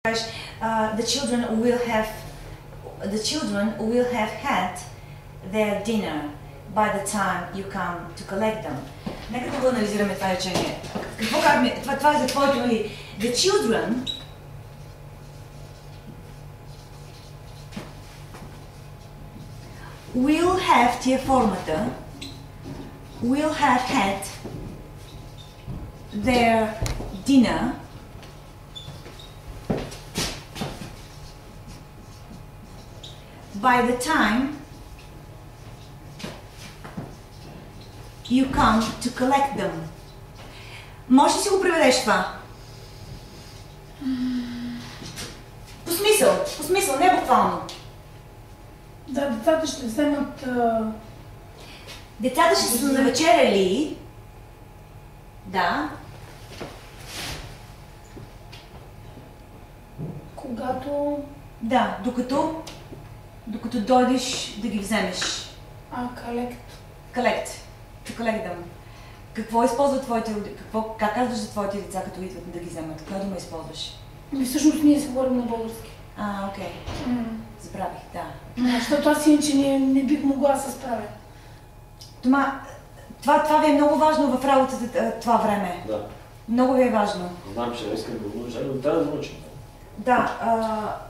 The children will have had their dinner by the time you come to collect them. Нека да го анализираме това речение. Какво казваме? Това е за твоето ли? The children will have, тия формата, will have had their dinner by the time you come to collect them. Може ли си го преведеш това? По смисъл, не буквално. Да, децата ще вземат... Децата ще са навечеряли. Да. Когато... Да, докато дойдеш да ги вземеш. Collect. To collect them. Какво използва твоите... Как казваш за твоите деца, като идват да ги вземат? Коя дума използваш? Всъщност ние се говорим на български. Окей. Забравих, да. Защото аз иначе не бих могла да се справя. Това ви е много важно в работата това време. Да. Много ви е важно. Знам, че не искам да го науча, но трябва да научим. Да.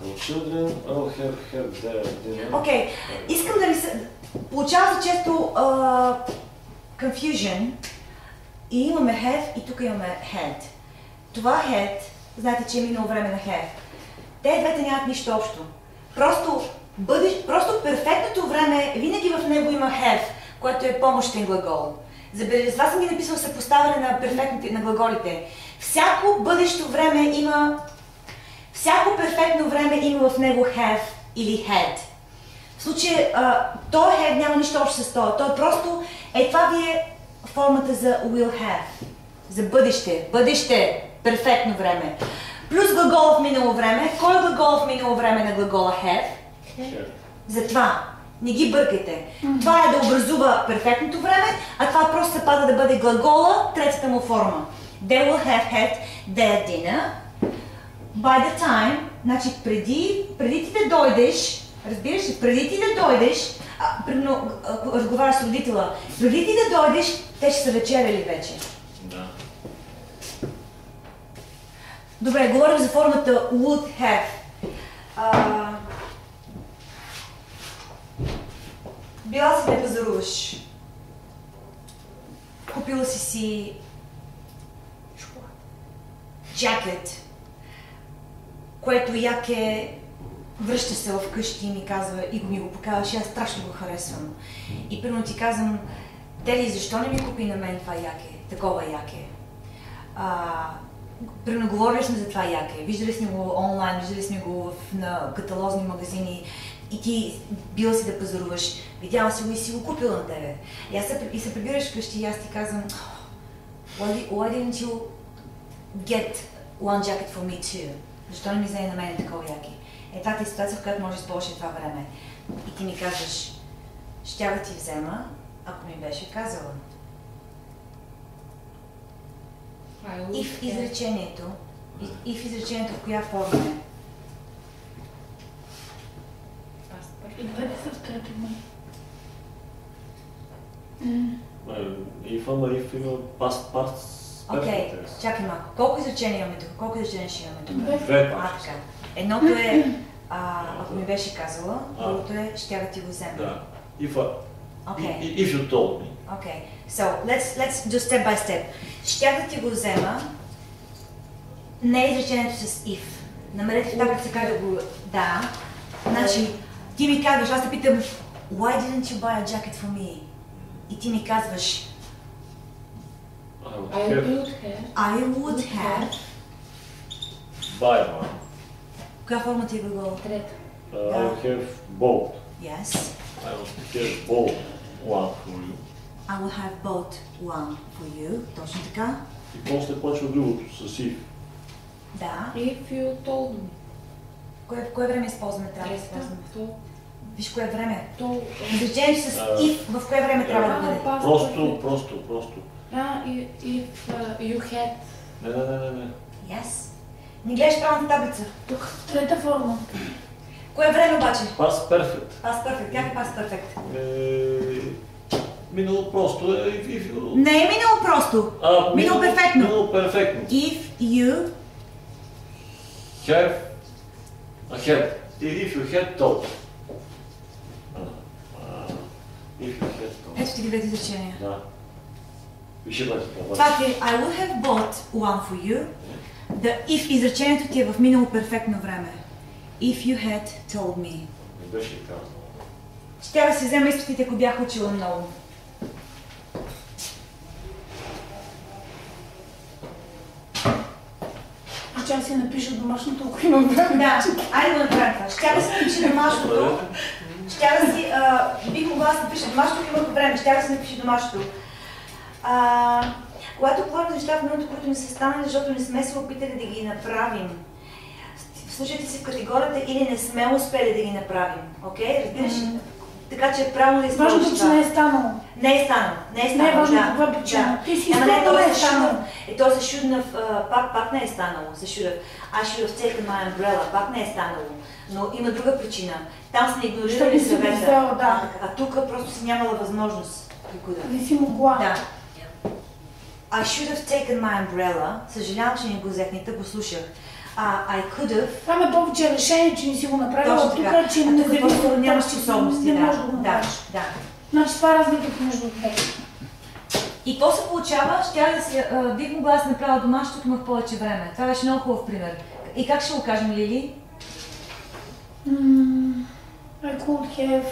The children will have their dinner. Окей. Искам да ви се... Получава се често confusion. И имаме have и тук имаме had. Това had, знаете, че е минало време на have. Те двете нямат нищо общо. Просто перфектното време, винаги в него има have, което е помощен глагол. Забележете, това съм ги написал съпоставяне на перфектните на глаголите. Всяко перфектно време има в него have или had. В случая, той have няма нищо общо с това. Той просто това ви е формата за will have. За бъдеще, перфектно време. Плюс глагол в минало време. Кой е глагол в минало време на глагола have? Затова. Не ги бъркайте. Това е да образува перфектното време, а това просто се пада да бъде глагола, третата му форма. They will have had their dinner by the time, значи преди ти да дойдеш, разбираш ли, преди ти да дойдеш, разговаряш с родителя, преди ти да дойдеш, те ще са вечеряли вече. Да. Добре, говорим за формата would have. Била си да пазаруваш. Купила си джакет, което яке връща се вкъщи и ми казва и ми го показваш, аз страшно го харесвам. И примерно ти казвам, Тели, защо не ми купи на мен това яке, такова яке? Примерно говорили сме за това яке, виждали сме го онлайн, виждали сме го на каталозни магазини и ти била си да пазаруваш, видяла си го и си го купила на тебе. И се прибираш вкъщи и аз ти казвам, why didn't you get one jacket for me too? Защо не ми взе на мен такова яке? Това е ситуация, в която може да използваш това време. И ти ми казваш, щях да ти взема, ако ми беше казала. И в изречението, в коя форма е? И двете са в трето май. If има past. Окей, чакай малко. Колко изречения имаме тук? Колко изречения ще имаме тук? Две. Така. Едното е, ако ми беше казала, другото е, щях да ти го взема. Да. If you told me. Okay, so let's do step by step. Щях да ти го взема, не е изречението с if. Намерете така, как се казва го. Да. Значи, ти ми казваш, аз те питам, why didn't you buy a jacket for me? И ти ми казваш, I would have. Buy one. Коя форма ти е глагола? Трета. I have bought. Yes. I would have bought one for you. I will have bought one for you. Точно така. И после почва другото с if. Да. If you told me. Кое време използваме? Трябва да използваме. Виж кое време. Изречението с if, в кое време трябва да бъде? Просто. If you had. Не. Yes. Не гледаш правилната таблица. Тук, трета форма. Кое време обаче? Past perfect. Past perfect. Как е past perfect? Минало просто е if you... Не е минало просто. Минало перфектно. Минало перфектно. If you... Have... Had. If you had told. If you had told. Ето ти ги двете изречения. Да. Вижте бъде това. Това ти е I would have bought one for you. The if изречението ти е в минало перфектно време. If you had told me. Не беше казано. Ще да си взема изпитите, ако бях учила много. Ще си напиша домашното, ако имам време. Да, айде да направим това. Ще да си напиша домашното. Ще да си... бих могла да си напиша домашното, ако имах време. Ще да си напиша домашното. Когато говорим за неща в миналото, които не са станали, защото не сме се опитали да ги направим. Слушайте си в категорията или не сме успели да ги направим. Окей? Разбираш? Така че е правилно да използваш това. Важното, че не е станало. Не е станало. Не е станало, Не е важно да. каква причина. Ти си Ама не, изпълнила, то е се станало. станало. То се should have, пак не е станало. Se should have. I should have taken my umbrella. Пак не е станало. Но има друга причина. Там сме игнорирали Що си съвета. представила, да. А тук просто си нямала възможност. Не си могла. Да. I should have taken my umbrella. Съжалявам, че не го взех, не те послушах. I could have. Това е повече решение, че не си го направила. Точно така. Тук, че не просто нямаш способности. не можеш да го направиш. Да. Значи това е разликата между двете. И какво се получава? Бих могла да си направя домашното, ако имах повече време. Това беше много хубав пример. И как ще го кажем, Лили? I could have...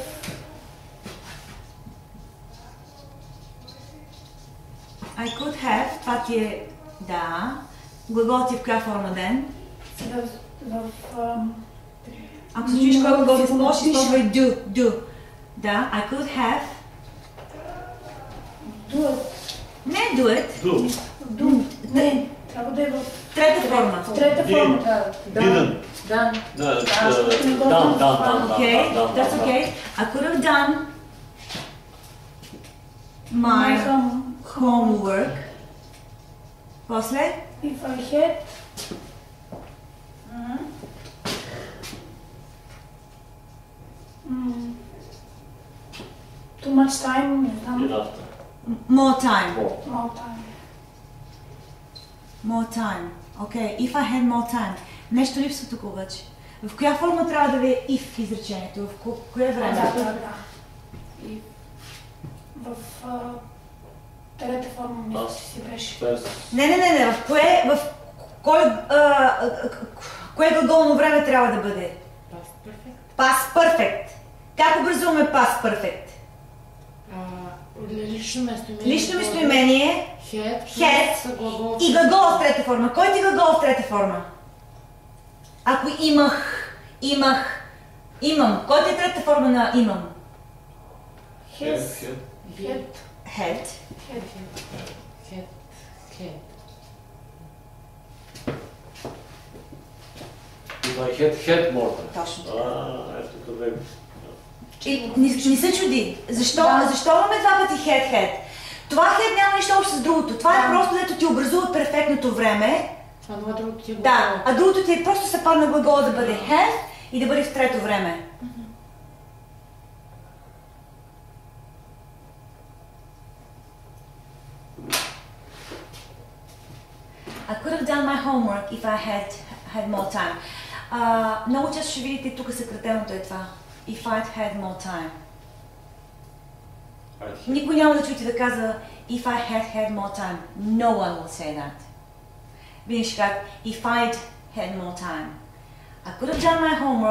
I could have, това ти е да. Глагол ти е в коя форма ден? Сега Ако се чуеш кой глагол да използваш, използвай do. Да, I could have. do it. Не do it. Do. Не, трябва да е в Трета форма. трета форма. Didn't. Done. Done. Okay, that's okay. I could have done my homework. После? If I had... Too much time, не знам. Enough. More time. More time. More time. Okay, if I had more time. Нещо липсва тук обаче. В коя форма трябва да ви е if изречението? В кое време? Да. И в трета форма мисля, че си беше. Не. В кое глаголно време трябва да бъде? Past perfect. Past perfect. Как образуваме past perfect? Лично местоимение. Лично местоимение. Had. Глагол. И глагол в трета форма. Кой ти глагол в трета форма? Ако имам. Кой ти е трета форма на имам? Had. Had. If I had more time. Точно. Ето къде. И не се чуди. Защо имаме два пъти had? Това had няма нищо общо с другото. Това е просто, дето ти образува перфектното време. Това другото ти е Да, глагол. а другото ти е просто се падна глагола да бъде have и да бъде в трето време. I could have done my homework if I had more time. Много често ще видите тук съкратеното е това. If I'd had more time. Никой няма да чуете да казва if I had more time. No one will say that. Винаги ще кажат if I'd had more time. I could have done my homework.